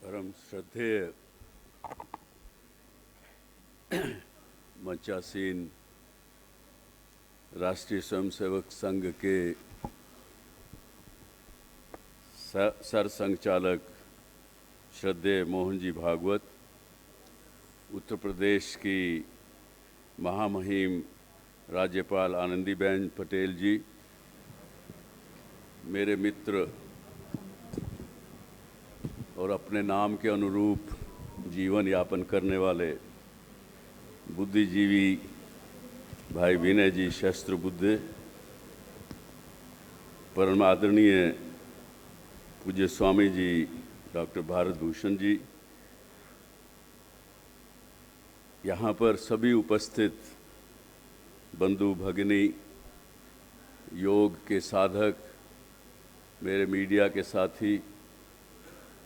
परम श्रद्धेय मंचासीन राष्ट्रीय स्वयंसेवक संघ के सरसंघचालक श्रद्धेय मोहन जी भागवत, उत्तर प्रदेश की महामहिम राज्यपाल आनंदीबेन पटेल जी, मेरे मित्र और अपने नाम के अनुरूप जीवन यापन करने वाले बुद्धिजीवी भाई विनय जी शस्त्र बुद्धे, परम आदरणीय पूज्य स्वामी जी डॉक्टर भारत भूषण जी, यहाँ पर सभी उपस्थित बंधु भगिनी, योग के साधक, मेरे मीडिया के साथी,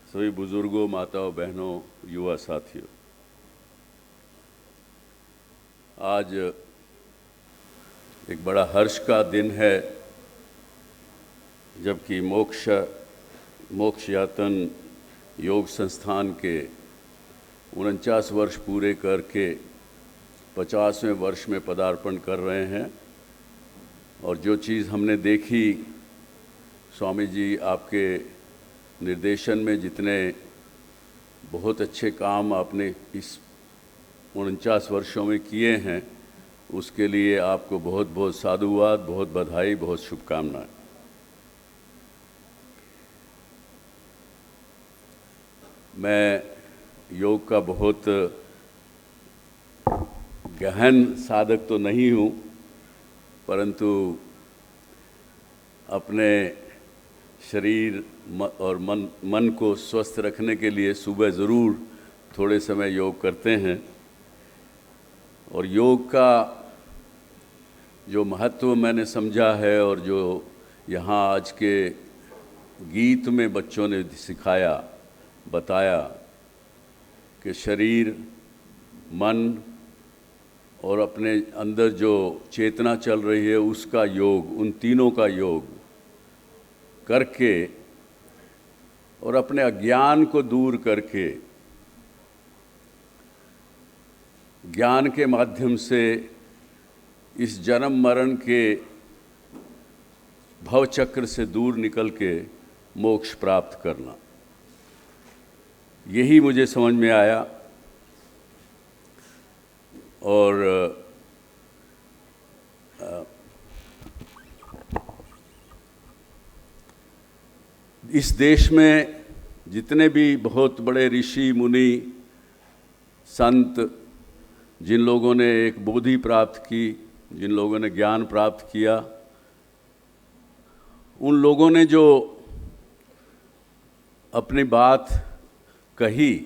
सभी बुजुर्गों, माताओं, बहनों, युवा साथियों, आज एक बड़ा हर्ष का दिन है जबकि मोक्ष यातन योग संस्थान के 49 वर्ष पूरे करके 50वें वर्ष में पदार्पण कर रहे हैं। और जो चीज़ हमने देखी, स्वामी जी आपके निर्देशन में जितने बहुत अच्छे काम आपने इस 49 वर्षों में किए हैं, उसके लिए आपको बहुत बहुत साधुवाद, बहुत बधाई, बहुत शुभकामनाएं। मैं योग का बहुत गहन साधक तो नहीं हूँ, परंतु अपने शरीर और मन को स्वस्थ रखने के लिए सुबह ज़रूर थोड़े समय योग करते हैं। और योग का जो महत्व मैंने समझा है और जो यहाँ आज के गीत में बच्चों ने सिखाया, बताया कि शरीर, मन और अपने अंदर जो चेतना चल रही है उसका योग, उन तीनों का योग करके और अपने अज्ञान को दूर करके ज्ञान के माध्यम से इस जन्म मरण के भवचक्र से दूर निकल के मोक्ष प्राप्त करना, यही मुझे समझ में आया। और इस देश में जितने भी बहुत बड़े ऋषि मुनि संत, जिन लोगों ने एक बोधि प्राप्त की, जिन लोगों ने ज्ञान प्राप्त किया, उन लोगों ने जो अपनी बात कही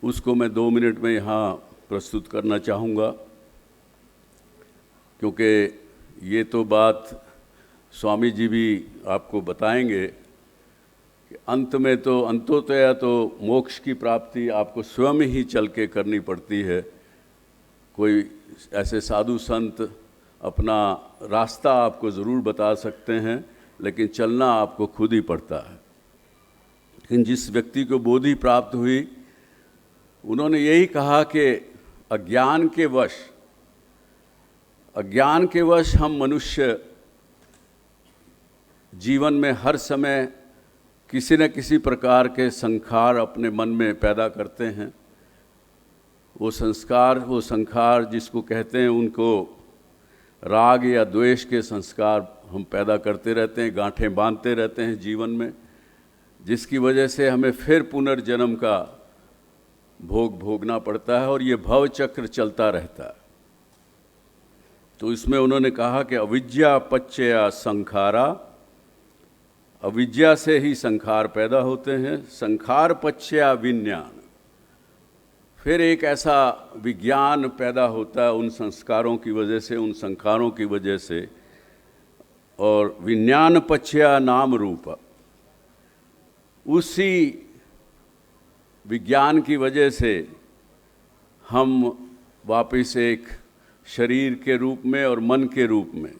उसको मैं 2 मिनट में यहाँ प्रस्तुत करना चाहूँगा, क्योंकि ये तो बात स्वामी जी भी आपको बताएंगे कि अंतोतया तो मोक्ष की प्राप्ति आपको स्वयं ही चल के करनी पड़ती है। कोई ऐसे साधु संत अपना रास्ता आपको ज़रूर बता सकते हैं, लेकिन चलना आपको खुद ही पड़ता है। लेकिन जिस व्यक्ति को बोधि प्राप्त हुई, उन्होंने यही कहा कि अज्ञान के वश हम मनुष्य जीवन में हर समय किसी न किसी प्रकार के संस्कार अपने मन में पैदा करते हैं। वो संस्कार जिसको कहते हैं, उनको राग या द्वेष के संस्कार हम पैदा करते रहते हैं, गांठें बांधते रहते हैं जीवन में, जिसकी वजह से हमें फिर पुनर्जन्म का भोग भोगना पड़ता है और ये भव चक्र चलता रहता है। तो इसमें उन्होंने कहा कि अविद्या पच्चया संखारा, अविद्या से ही संखार पैदा होते हैं, संखार पच्चया विज्ञान, फिर एक ऐसा विज्ञान पैदा होता है उन संस्कारों की वजह से, उन संखारों की वजह से, और विज्ञान पच्चया नाम रूप, उसी विज्ञान की वजह से हम वापस एक शरीर के रूप में और मन के रूप में,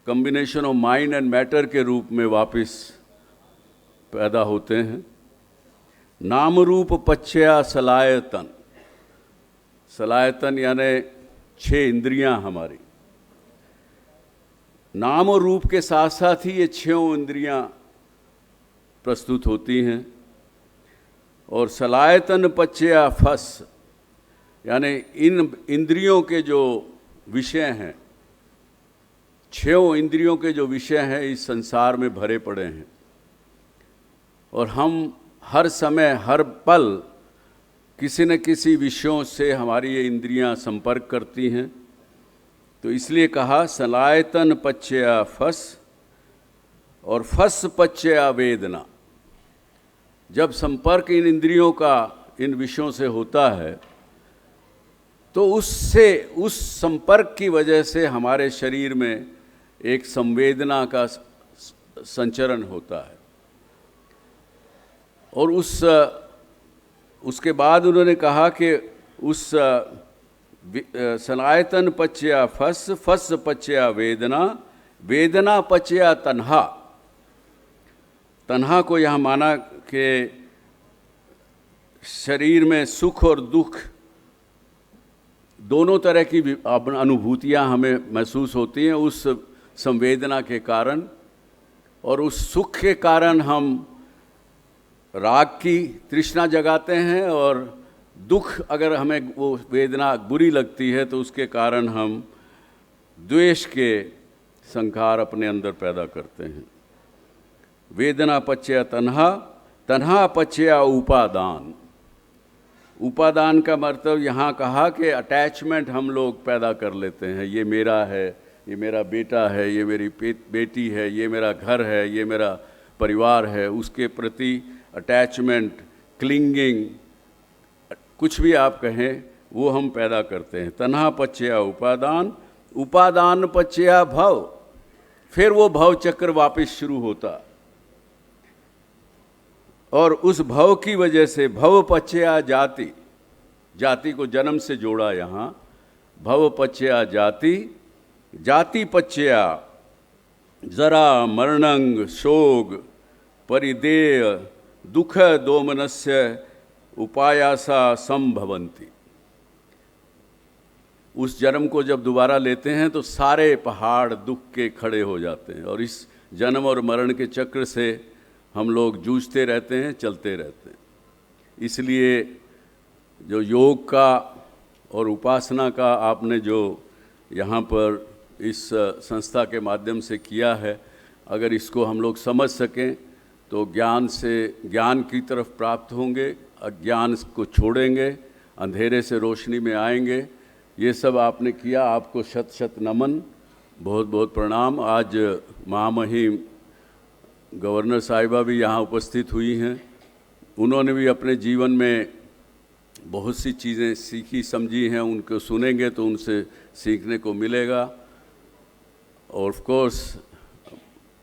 combination of mind and matter के रूप में वापस पैदा होते हैं। नाम रूप पच्चया सलायतन, सलायतन यानी 6 इंद्रियां हमारी। नाम और रूप के साथ साथ ही ये 6 इंद्रियां प्रस्तुत होती हैं। और सलायतन पच्चया फस यानी इन इंद्रियों के जो विषय हैं, 6 इंद्रियों के जो विषय हैं इस संसार में भरे पड़े हैं, और हम हर समय हर पल किसी न किसी विषयों से हमारी ये इंद्रियां संपर्क करती हैं। तो इसलिए कहा सलायतन पच्चया फस, और फस पच्चया वेदना। जब संपर्क इन इंद्रियों का इन विषयों से होता है तो उस संपर्क की वजह से हमारे शरीर में एक संवेदना का संचरण होता है। और उसके बाद उन्होंने कहा कि उस सलायतन पच्चया फस, फस पच्चया वेदना, वेदना पच्चया तन्हा। तन्हा को यहाँ माना कि शरीर में सुख और दुख दोनों तरह की अनुभूतियाँ हमें महसूस होती हैं उस संवेदना के कारण, और उस सुख के कारण हम राग की तृष्णा जगाते हैं, और दुख अगर हमें वो वेदना बुरी लगती है तो उसके कारण हम द्वेष के संकार अपने अंदर पैदा करते हैं। वेदना पच्चया तन्हा, तन्हा पच्चया उपादान। उपादान का मतलब यहाँ कहा कि अटैचमेंट हम लोग पैदा कर लेते हैं। ये मेरा है, ये मेरा बेटा है, ये मेरी बेटी है, ये मेरा घर है, ये मेरा परिवार है, उसके प्रति अटैचमेंट, क्लिंगिंग, कुछ भी आप कहें, वो हम पैदा करते हैं। तन्हा पच्चया उपादान, उपादान पच्चया भव, फिर वो भव चक्र वापस शुरू होता, और उस भव की वजह से भव पच्चया जाति, जाति को जन्म से जोड़ा यहाँ, भव पच्चया जाति, जाति पच्चया जरा मरणंग शोक परिदेय दुख दोमनस्य उपायासा संभवंती। उस जन्म को जब दोबारा लेते हैं तो सारे पहाड़ दुख के खड़े हो जाते हैं, और इस जन्म और मरण के चक्र से हम लोग जूझते रहते हैं, चलते रहते हैं। इसलिए जो योग का और उपासना का आपने जो यहाँ पर इस संस्था के माध्यम से किया है, अगर इसको हम लोग समझ सकें तो ज्ञान की तरफ प्राप्त होंगे, अज्ञान को छोड़ेंगे, अंधेरे से रोशनी में आएंगे। ये सब आपने किया, आपको शत शत नमन, बहुत बहुत प्रणाम। आज महामहिम गवर्नर साहिबा भी यहाँ उपस्थित हुई हैं। उन्होंने भी अपने जीवन में बहुत सी चीज़ें सीखी समझी हैं, उनको सुनेंगे तो उनसे सीखने को मिलेगा। और ऑफ कोर्स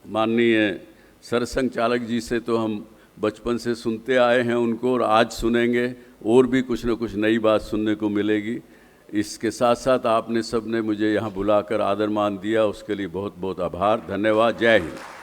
माननीय सरसंघ चालक जी से तो हम बचपन से सुनते आए हैं उनको, और आज सुनेंगे, और भी कुछ न कुछ नई बात सुनने को मिलेगी। इसके साथ साथ आपने सब ने मुझे यहाँ बुलाकर आदर मान दिया, उसके लिए बहुत बहुत आभार, धन्यवाद। जय हिंद।